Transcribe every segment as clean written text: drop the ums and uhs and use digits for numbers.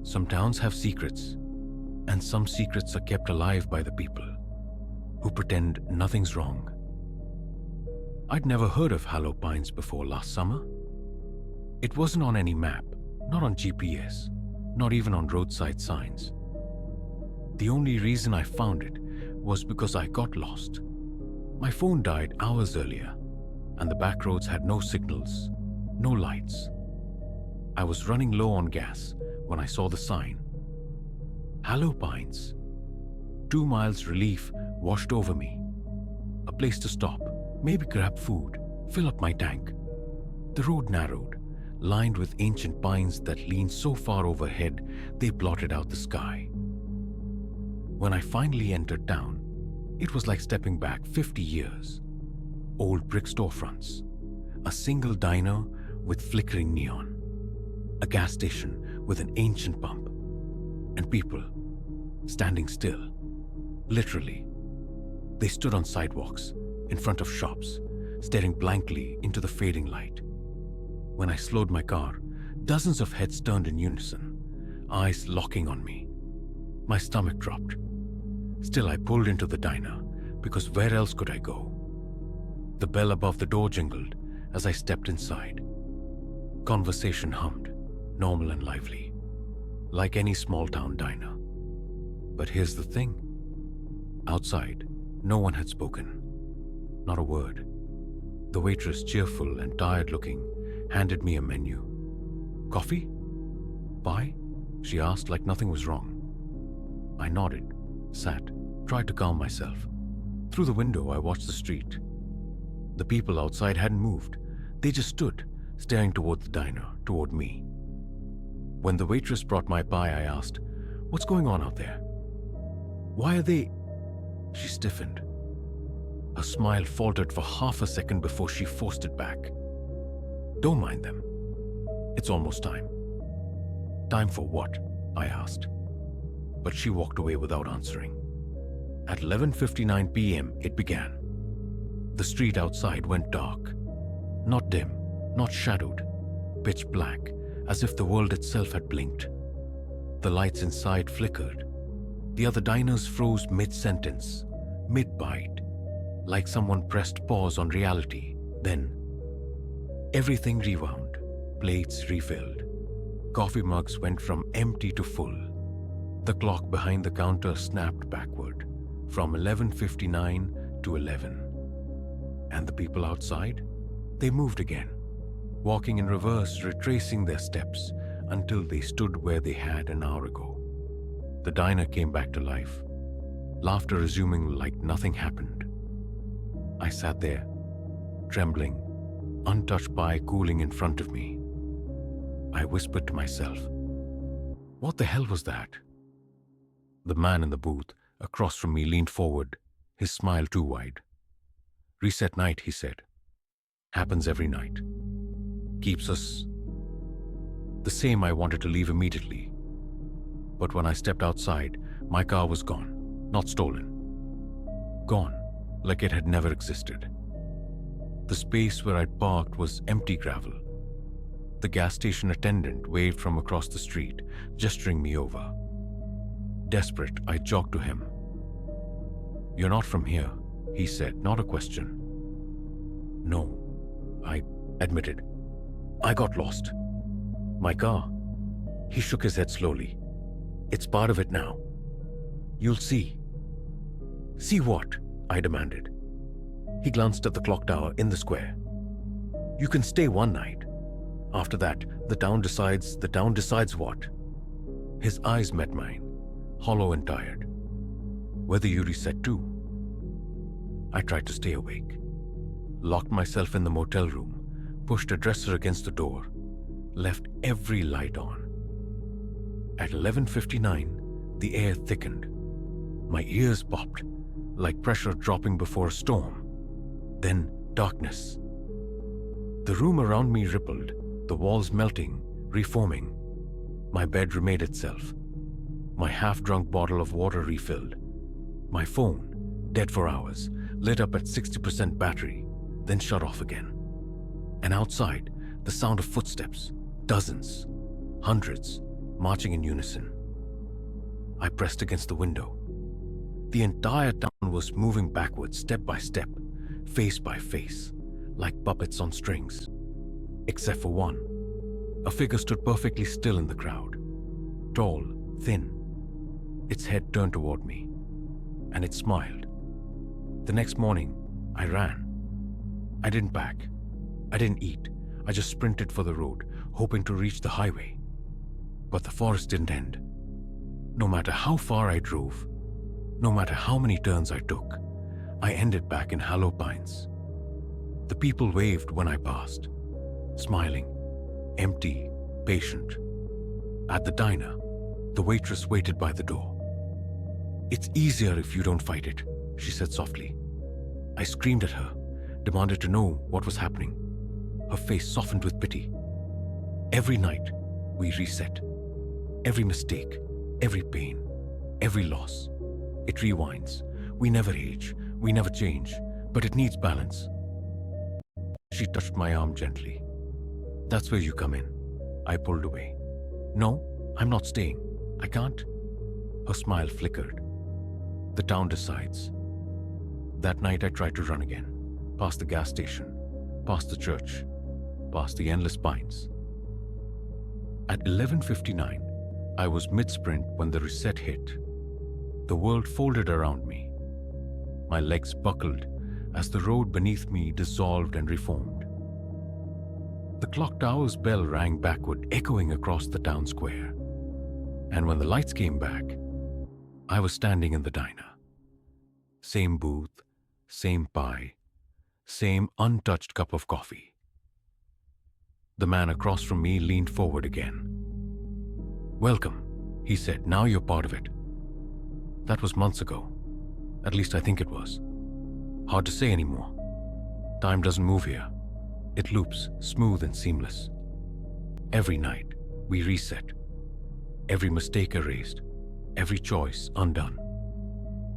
Some towns have secrets, and some secrets are kept alive by the people who pretend nothing's wrong. I'd never heard of Hallow Pines before last summer. It wasn't on any map, not on GPS, not even on roadside signs. The only reason I found it was because I got lost. My phone died hours earlier, and the back roads had no signals, no lights. I was running low on gas when I saw the sign. Hallow Pines. 2 miles relief washed over me. A place to stop, maybe grab food, fill up my tank. The road narrowed, lined with ancient pines that leaned so far overhead they blotted out the sky. When I finally entered town, it was like stepping back 50 years. Old brick storefronts, a single diner with flickering neon, a gas station with an ancient pump, and people standing still. Literally, they stood on sidewalks, in front of shops, staring blankly into the fading light. When I slowed my car, dozens of heads turned in unison, eyes locking on me. My stomach dropped. Still, I pulled into the diner, because where else could I go? The bell above the door jingled as I stepped inside. Conversation hummed, normal and lively, like any small-town diner. But here's the thing. Outside, no one had spoken. Not a word. The waitress, cheerful and tired-looking, handed me a menu. Coffee? Pie? She asked like nothing was wrong. I nodded, sat, tried to calm myself. Through the window, I watched the street. The people outside hadn't moved. They just stood, staring toward the diner, toward me. When the waitress brought my pie, I asked, "What's going on out there? Why are they—" She stiffened. Her smile faltered for half a second before she forced it back. "Don't mind them. It's almost time." "Time for what?" I asked. But she walked away without answering. At 11:59 p.m., it began. The street outside went dark. Not dim, not shadowed. Pitch black, as if the world itself had blinked. The lights inside flickered. The other diners froze mid-sentence, mid-bite, like someone pressed pause on reality. Then, everything rewound, plates refilled. Coffee mugs went from empty to full. The clock behind the counter snapped backward, from 11:59 to 11. And the people outside? They moved again, walking in reverse, retracing their steps until they stood where they had an hour ago. The diner came back to life, laughter resuming like nothing happened. I sat there, trembling, untouched pie cooling in front of me. I whispered to myself, "What the hell was that?" The man in the booth across from me leaned forward, his smile too wide. "Reset night," he said. "Happens every night. Keeps us the same." I wanted to leave immediately. But when I stepped outside, my car was gone, not stolen. Gone, like it had never existed. The space where I'd parked was empty gravel. The gas station attendant waved from across the street, gesturing me over. Desperate, I jogged to him. "You're not from here," he said, not a question. "No," I admitted. "I got lost. My car." He shook his head slowly. "It's part of it now. You'll see." "See what?" I demanded. He glanced at the clock tower in the square. "You can stay one night. After that, the town decides what?" His eyes met mine, hollow and tired. "Whether you reset too." I tried to stay awake. Locked myself in the motel room, pushed a dresser against the door, left every light on. At 11:59, the air thickened. My ears popped, like pressure dropping before a storm. Then darkness. The room around me rippled, the walls melting, reforming. My bed remade itself. My half-drunk bottle of water refilled. My phone, dead for hours, lit up at 60% battery, then shut off again. And outside, the sound of footsteps, dozens, hundreds, marching in unison. I pressed against the window. The entire town was moving backwards, step by step, face by face, like puppets on strings. Except for one. A figure stood perfectly still in the crowd. Tall, thin. Its head turned toward me, and it smiled. The next morning, I ran. I didn't pack. I didn't eat. I just sprinted for the road, hoping to reach the highway. But the forest didn't end. No matter how far I drove, no matter how many turns I took, I ended back in Hollow Pines. The people waved when I passed, smiling, empty, patient. At the diner, the waitress waited by the door. "It's easier if you don't fight it," she said softly. I screamed at her, demanded to know what was happening. Her face softened with pity. Every night, we reset. Every mistake, every pain, every loss. It rewinds. We never age, we never change, but it needs balance. She touched my arm gently. "That's where you come in." I pulled away. "No, I'm not staying. I can't." Her smile flickered. The town decides. That night I tried to run again, past the gas station, past the church, past the endless pines. At 11:59, I was mid-sprint when the reset hit. The world folded around me. My legs buckled as the road beneath me dissolved and reformed. The clock tower's bell rang backward, echoing across the town square. And when the lights came back, I was standing in the diner. Same booth, same pie, same untouched cup of coffee. The man across from me leaned forward again. "Welcome," he said. "Now you're part of it." That was months ago. At least I think it was. Hard to say anymore. Time doesn't move here. It loops, smooth and seamless. Every night, we reset. Every mistake erased. Every choice undone.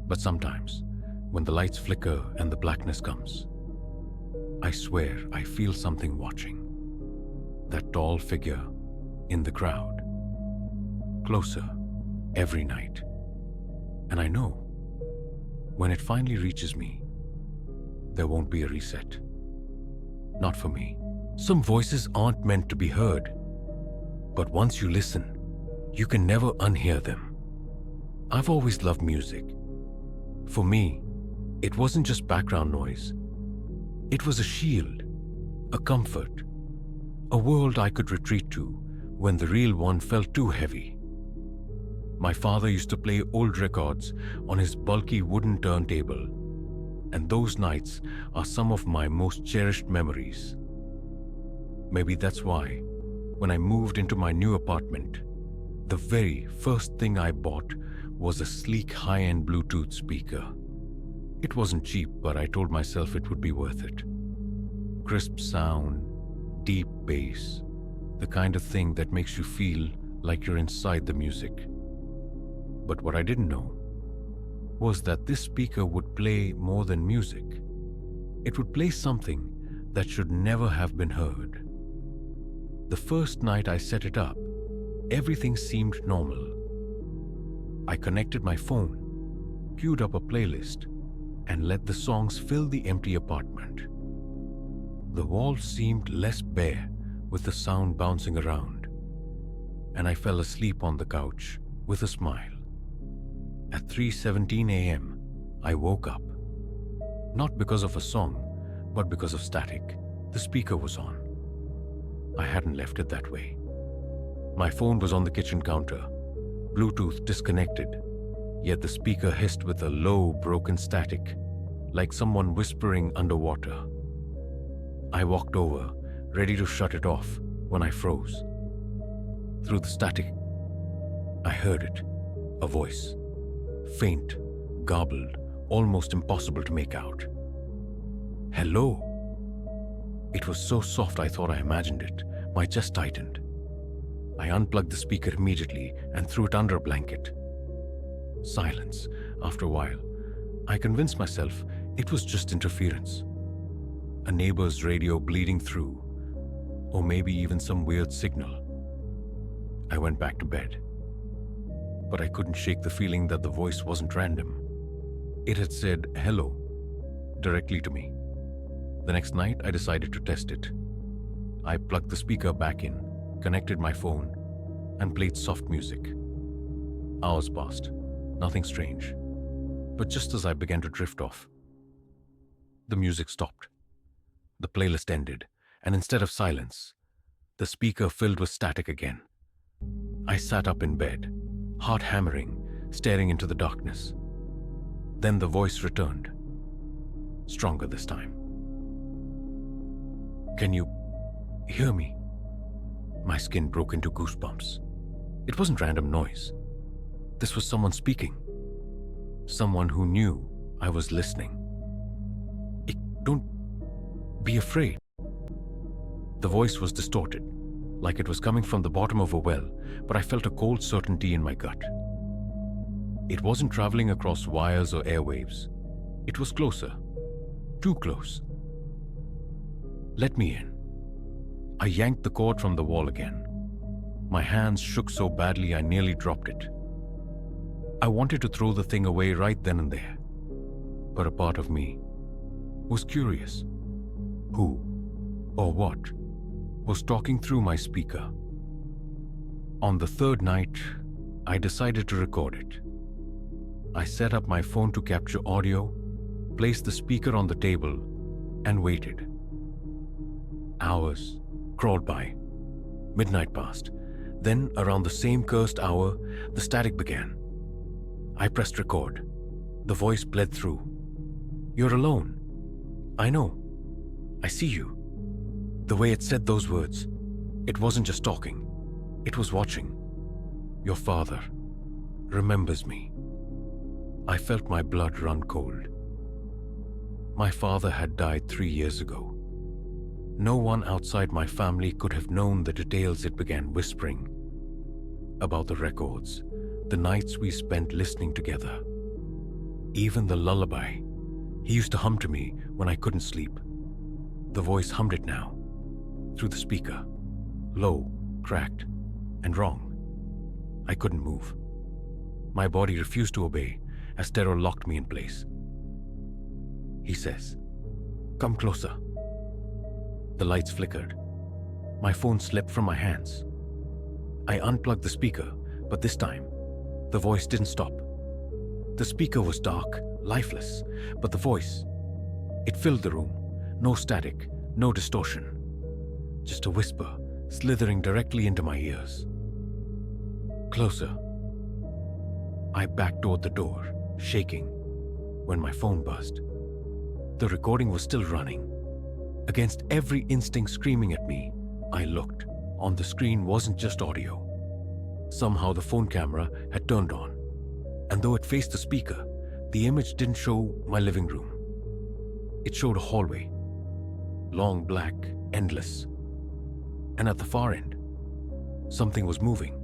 But sometimes, when the lights flicker and the blackness comes, I swear I feel something watching. That tall figure in the crowd. Closer every night. And I know, when it finally reaches me, there won't be a reset. Not for me. Some voices aren't meant to be heard. But once you listen, you can never unhear them. I've always loved music. For me, it wasn't just background noise. It was a shield, a comfort, a world I could retreat to when the real one felt too heavy. My father used to play old records on his bulky wooden turntable, and those nights are some of my most cherished memories. Maybe that's why, when I moved into my new apartment, the very first thing I bought was a sleek high-end Bluetooth speaker. It wasn't cheap, but I told myself it would be worth it. Crisp sound, deep bass, the kind of thing that makes you feel like you're inside the music. But what I didn't know was that this speaker would play more than music. It would play something that should never have been heard. The first night I set it up, everything seemed normal. I connected my phone, queued up a playlist, and let the songs fill the empty apartment. The walls seemed less bare with the sound bouncing around, and I fell asleep on the couch with a smile. At 3:17 a.m., I woke up. Not because of a song, but because of static. The speaker was on. I hadn't left it that way. My phone was on the kitchen counter, Bluetooth disconnected, yet the speaker hissed with a low, broken static, like someone whispering underwater. I walked over, ready to shut it off, when I froze. Through the static, I heard it, a voice. Faint, garbled, almost impossible to make out. "Hello." It was so soft I thought I imagined it. My chest tightened. I unplugged the speaker immediately and threw it under a blanket. Silence. After a while, I convinced myself it was just interference. A neighbor's radio bleeding through, or maybe even some weird signal. I went back to bed. But I couldn't shake the feeling that the voice wasn't random. It had said hello directly to me. The next night, I decided to test it. I plugged the speaker back in, connected my phone, and played soft music. Hours passed, nothing strange. But just as I began to drift off, the music stopped. The playlist ended, and instead of silence, the speaker filled with static again. I sat up in bed, heart hammering, staring into the darkness. Then the voice returned, stronger this time. "Can you hear me?" My skin broke into goosebumps. It wasn't random noise. This was someone speaking. Someone who knew I was listening. "Don't be afraid." The voice was distorted, like it was coming from the bottom of a well, but I felt a cold certainty in my gut. It wasn't traveling across wires or airwaves. It was closer. Too close. "Let me in." I yanked the cord from the wall again. My hands shook so badly I nearly dropped it. I wanted to throw the thing away right then and there. But a part of me was curious. Who or what was talking through my speaker? On the third night, I decided to record it. I set up my phone to capture audio, placed the speaker on the table, and waited. Hours crawled by. Midnight passed. Then, around the same cursed hour, the static began. I pressed record. The voice bled through. "You're alone. I know. I see you." The way it said those words, it wasn't just talking. It was watching. "Your father remembers me." I felt my blood run cold. My father had died 3 years ago. No one outside my family could have known the details it began whispering. About the records, the nights we spent listening together. Even the lullaby he used to hum to me when I couldn't sleep. The voice hummed it now, through the speaker. Low, cracked, and wrong. I couldn't move. My body refused to obey as terror locked me in place. He says, "Come closer." The lights flickered. My phone slipped from my hands. I unplugged the speaker, but this time, the voice didn't stop. The speaker was dark, lifeless, but the voice, it filled the room. No static, no distortion. Just a whisper slithering directly into my ears. Closer. I backed toward the door, shaking, when my phone buzzed. The recording was still running. Against every instinct screaming at me, I looked. On the screen wasn't just audio. Somehow the phone camera had turned on. And though it faced the speaker, the image didn't show my living room. It showed a hallway. Long, black, endless. And at the far end, something was moving.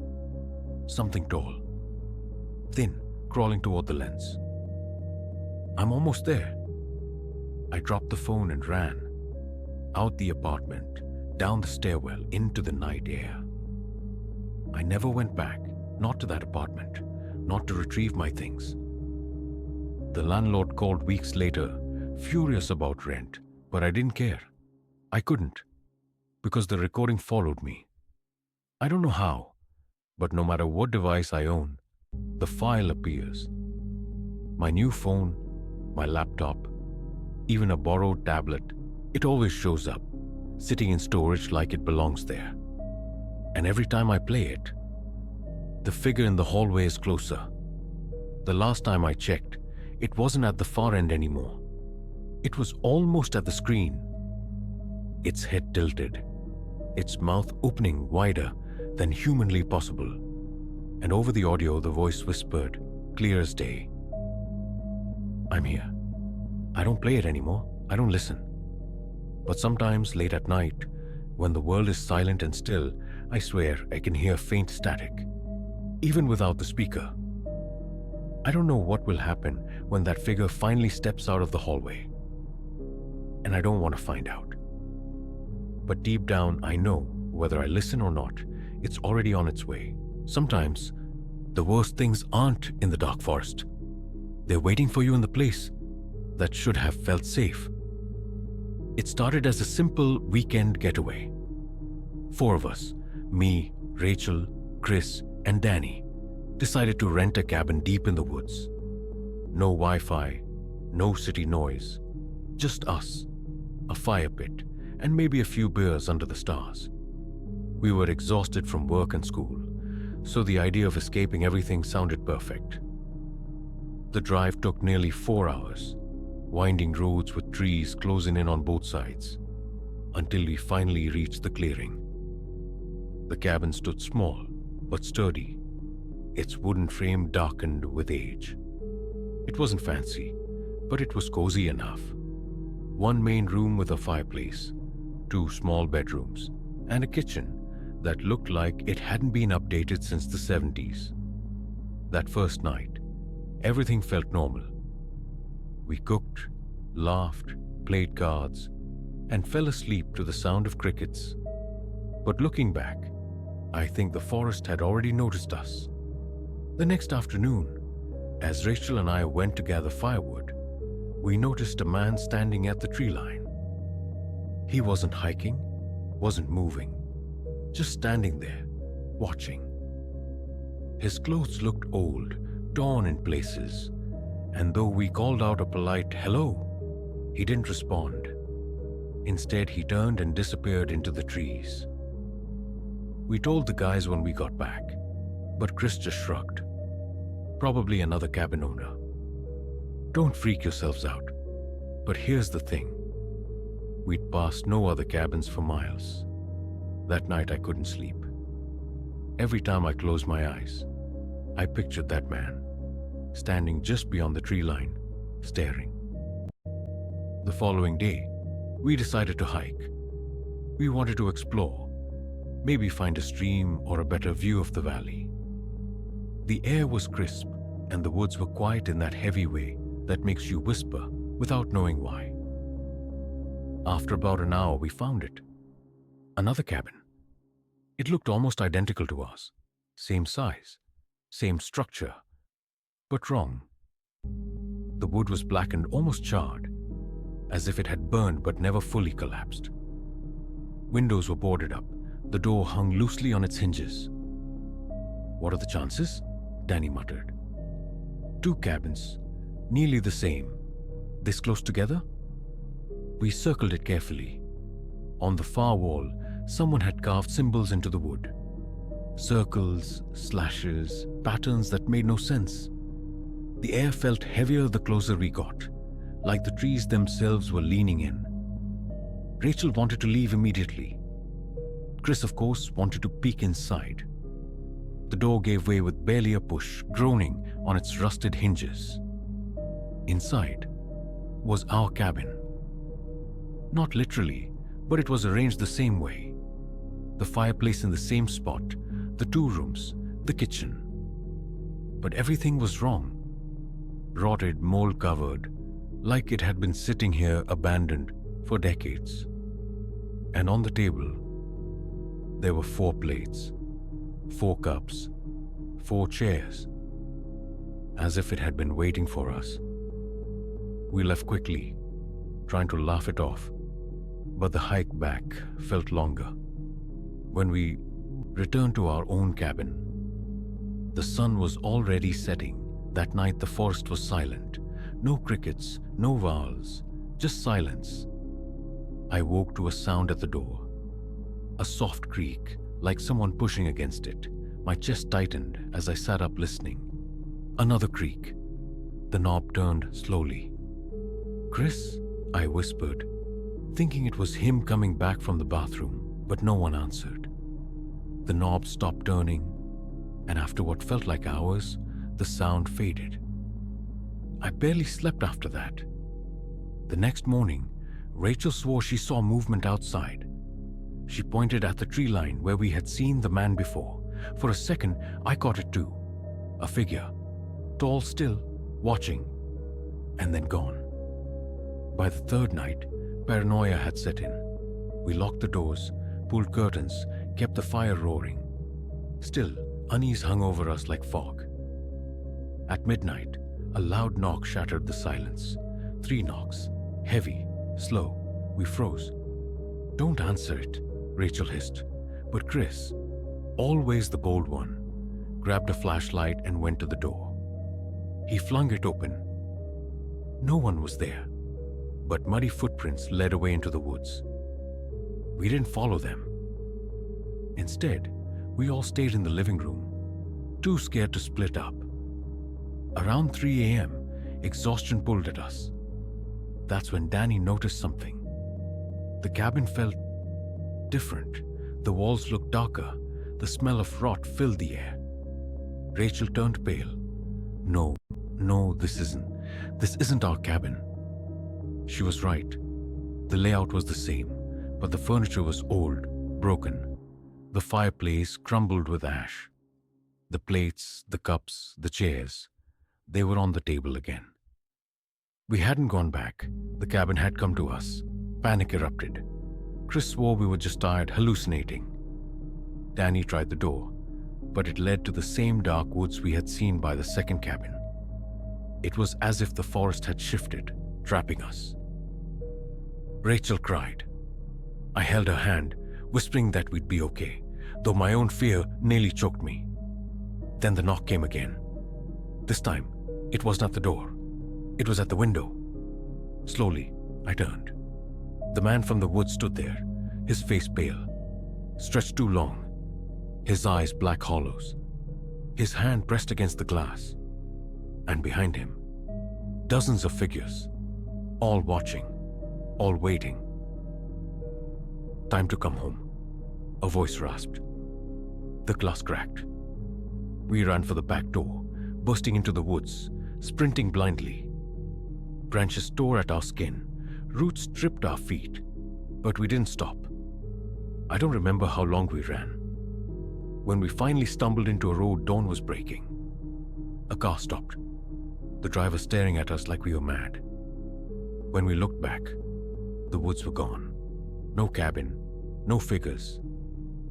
Something tall. Thin, crawling toward the lens. I'm almost there. I dropped the phone and ran. Out the apartment, down the stairwell, into the night air. I never went back, not to that apartment, not to retrieve my things. The landlord called weeks later, furious about rent, but I didn't care. I couldn't, because the recording followed me. I don't know how, but no matter what device I own, the file appears. My new phone, my laptop, even a borrowed tablet, it always shows up, sitting in storage like it belongs there. And every time I play it, the figure in the hallway is closer. The last time I checked, it wasn't at the far end anymore. It was almost at the screen. Its head tilted, its mouth opening wider than humanly possible. And over the audio, the voice whispered, clear as day, "I'm here. I don't play it anymore. I don't listen. But sometimes late at night, when the world is silent and still, I swear I can hear faint static, even without the speaker. I don't know what will happen when that figure finally steps out of the hallway. And I don't want to find out. But deep down, I know, whether I listen or not, it's already on its way. Sometimes, the worst things aren't in the dark forest. They're waiting for you in the place that should have felt safe. It started as a simple weekend getaway. 4 of us, me, Rachel, Chris, and Danny, decided to rent a cabin deep in the woods. No Wi-Fi, no city noise, just us, a fire pit, and maybe a few beers under the stars. We were exhausted from work and school, so the idea of escaping everything sounded perfect. The drive took nearly 4 hours, winding roads with trees closing in on both sides, until we finally reached the clearing. The cabin stood small but sturdy, its wooden frame darkened with age. It wasn't fancy, but it was cozy enough. 1 main room with a fireplace, 2 small bedrooms, and a kitchen that looked like it hadn't been updated since the 70s. That first night, everything felt normal. We cooked, laughed, played cards, and fell asleep to the sound of crickets. But looking back, I think the forest had already noticed us. The next afternoon, as Rachel and I went to gather firewood, we noticed a man standing at the tree line. He wasn't hiking, wasn't moving, just standing there, watching. His clothes looked old, torn in places, and though we called out a polite hello, he didn't respond. Instead, he turned and disappeared into the trees. We told the guys when we got back, but Chris just shrugged. Probably another cabin owner. Don't freak yourselves out, but here's the thing. We'd passed no other cabins for miles. That night I couldn't sleep. Every time I closed my eyes, I pictured that man, standing just beyond the tree line, staring. The following day, we decided to hike. We wanted to explore, maybe find a stream or a better view of the valley. The air was crisp, and the woods were quiet in that heavy way that makes you whisper without knowing why. After about an hour, we found it. Another cabin. It looked almost identical to ours. Same size, same structure, but wrong. The wood was blackened, almost charred, as if it had burned but never fully collapsed. Windows were boarded up. The door hung loosely on its hinges. What are the chances? Danny muttered. 2 cabins, nearly the same, this close together? We circled it carefully. On the far wall, someone had carved symbols into the wood. Circles, slashes, patterns that made no sense. The air felt heavier the closer we got, like the trees themselves were leaning in. Rachel wanted to leave immediately. Chris, of course, wanted to peek inside. The door gave way with barely a push, groaning on its rusted hinges. Inside was our cabin. Not literally, but it was arranged the same way. The fireplace in the same spot, the 2 rooms, the kitchen. But everything was wrong. Rotted, mold-covered, like it had been sitting here abandoned for decades. And on the table, there were 4 plates, 4 cups, 4 chairs, as if it had been waiting for us. We left quickly, trying to laugh it off, but the hike back felt longer. When we returned to our own cabin, the sun was already setting. That night the forest was silent. No crickets, no owls, just silence. I woke to a sound at the door. A soft creak, like someone pushing against it. My chest tightened as I sat up listening. Another creak. The knob turned slowly. "Chris?" I whispered, thinking it was him coming back from the bathroom, but no one answered. The knob stopped turning, and after what felt like hours, the sound faded. I barely slept after that. The next morning, Rachel swore she saw movement outside. She pointed at the tree line where we had seen the man before. For a second, I caught it too. A figure, tall still, watching, and then gone. By the 3rd night, paranoia had set in. We locked the doors, pulled curtains, kept the fire roaring, Still, unease hung over us like fog. At midnight, a loud knock shattered the silence. 3 knocks. Heavy, slow. We froze. "Don't answer it," Rachel hissed. But Chris, always the bold one, grabbed a flashlight and went to the door. He flung it open. No one was there, but muddy footprints led away into the woods. We didn't follow them. Instead, we all stayed in the living room, too scared to split up. Around 3 a.m., exhaustion pulled at us. That's when Danny noticed something. The cabin felt different. The walls looked darker. The smell of rot filled the air. Rachel turned pale. No, this isn't our cabin." She was right. The layout was the same, but the furniture was old, broken. The fireplace crumbled with ash. The plates, the cups, the chairs, they were on the table again. We hadn't gone back. The cabin had come to us. Panic erupted. Chris swore we were just tired, hallucinating. Danny tried the door, but it led to the same dark woods we had seen by the second cabin. It was as if the forest had shifted, trapping us. Rachel cried. I held her hand, whispering that we'd be okay, though my own fear nearly choked me. Then the knock came again. This time, it wasn't at the door. It was at the window. Slowly, I turned. The man from the woods stood there, his face pale, stretched too long, his eyes black hollows, his hand pressed against the glass. And behind him, dozens of figures, all watching, all waiting. "Time to come home," a voice rasped. The glass cracked. We ran for the back door, bursting into the woods, sprinting blindly. Branches tore at our skin, roots stripped our feet, but we didn't stop. I don't remember how long we ran. When we finally stumbled into a road, dawn was breaking. A car stopped, the driver staring at us like we were mad. When we looked back, the woods were gone. No cabin, no figures,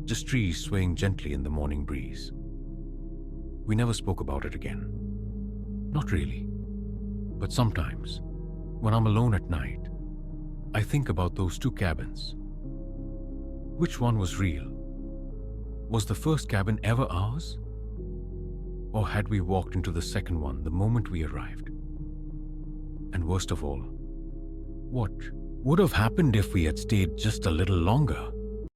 just trees swaying gently in the morning breeze. We never spoke about it again. Not really. But sometimes, when I'm alone at night, I think about those 2 cabins. Which one was real? Was the first cabin ever ours? Or had we walked into the second one the moment we arrived? And worst of all, what would have happened if we had stayed just a little longer?